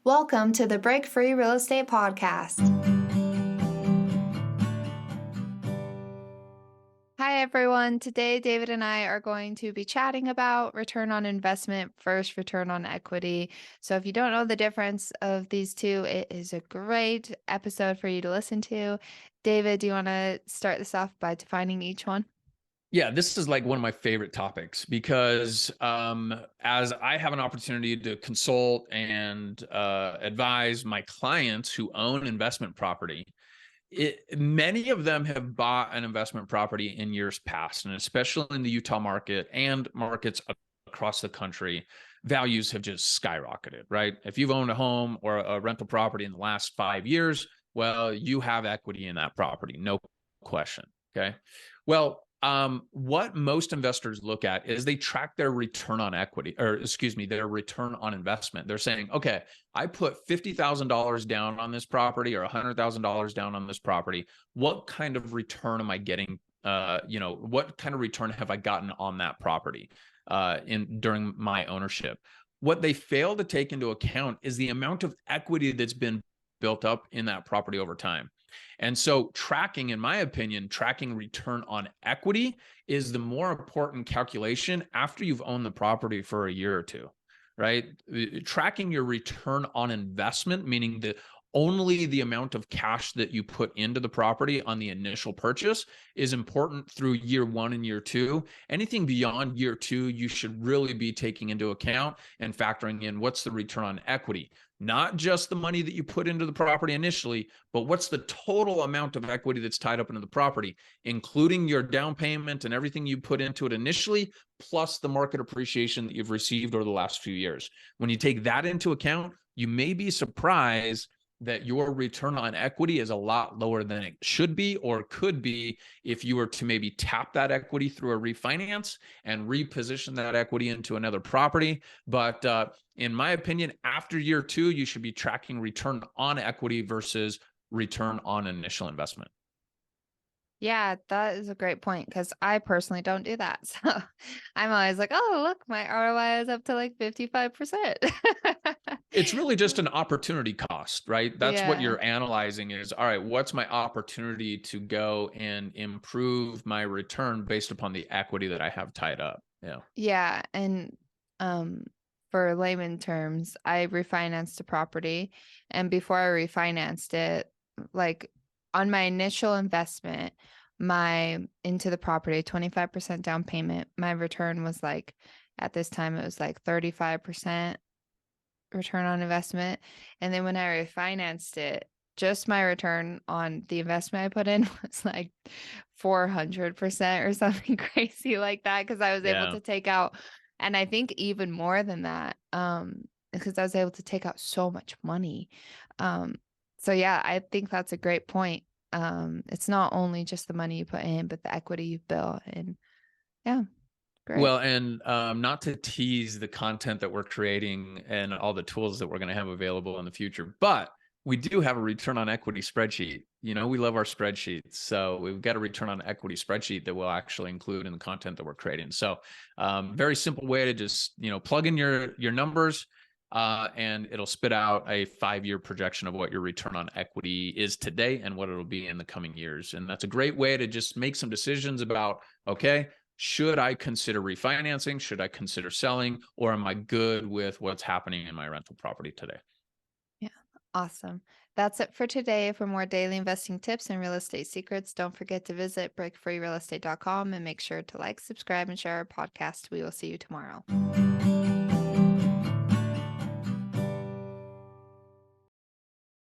Welcome to the Break Free Real Estate Podcast. Hi, everyone. Today, David and I are going to be chatting about return on investment versus return on equity. So if you don't know the difference of these two, it is a great episode for you to listen to. David, do you want to start this off by defining each one? Yeah, this is like one of my favorite topics because as I have an opportunity to consult and advise my clients who own investment property, many of them have bought an investment property in years past, and especially in the Utah market and markets across the country, values have just skyrocketed, right? If you've owned a home or a rental property in the last 5 years, well, you have equity in that property, no question. Okay. Well, what most investors look at is they track their return on equity, or excuse me, their return on investment. They're saying, okay, I put $50,000 down on this property or $100,000 down on this property. What kind of return am I getting? What kind of return have I gotten on that property during my ownership? What they fail to take into account is the amount of equity that's been built up in that property over time. And so tracking, in my opinion, tracking return on equity is the more important calculation after you've owned the property for a year or two, right? Tracking your return on investment, meaning only the amount of cash that you put into the property on the initial purchase, is important through year 1 and year 2. Anything beyond year 2, you should really be taking into account and factoring in what's the return on equity. Not just the money that you put into the property initially, but what's the total amount of equity that's tied up into the property, including your down payment and everything you put into it initially, plus the market appreciation that you've received over the last few years. When you take that into account, you may be surprised that your return on equity is a lot lower than it should be or could be if you were to maybe tap that equity through a refinance and reposition that equity into another property. But in my opinion, after year 2, you should be tracking return on equity versus return on initial investment. Yeah, that is a great point because I personally don't do that. So I'm always like, oh, look, my ROI is up to like 55%. It's really just an opportunity cost, right? That's what Yeah. you're analyzing is, all right, what's my opportunity to go and improve my return based upon the equity that I have tied up? Yeah. Yeah. And um, for layman terms, I refinanced a property. And before I refinanced it, like on my initial investment, my into the property, 25% down payment, my return was like at this time it was like 35% return on investment. And then when I refinanced it, just my return on the investment I put in was like 400% or something crazy like that because I was able Yeah. to take out, and I think even more than that, because I was able to take out so much money. Um, so yeah, I think that's a great point. It's not only just the money you put in, but the equity you've built, and yeah, great. Well, and not to tease the content that we're creating and all the tools that we're going to have available in the future, but we do have a return on equity spreadsheet. You know, we love our spreadsheets. So we've got a return on equity spreadsheet that we'll actually include in the content that we're creating. So very simple way to just, plug in your numbers and it'll spit out a 5-year projection of what your return on equity is today and what it'll be in the coming years. And that's a great way to just make some decisions about, okay, should I consider refinancing? Should I consider selling? Or am I good with what's happening in my rental property today? Yeah, awesome. That's it for today. For more daily investing tips and real estate secrets, don't forget to visit breakfreerealestate.com and make sure to like, subscribe, and share our podcast. We will see you tomorrow.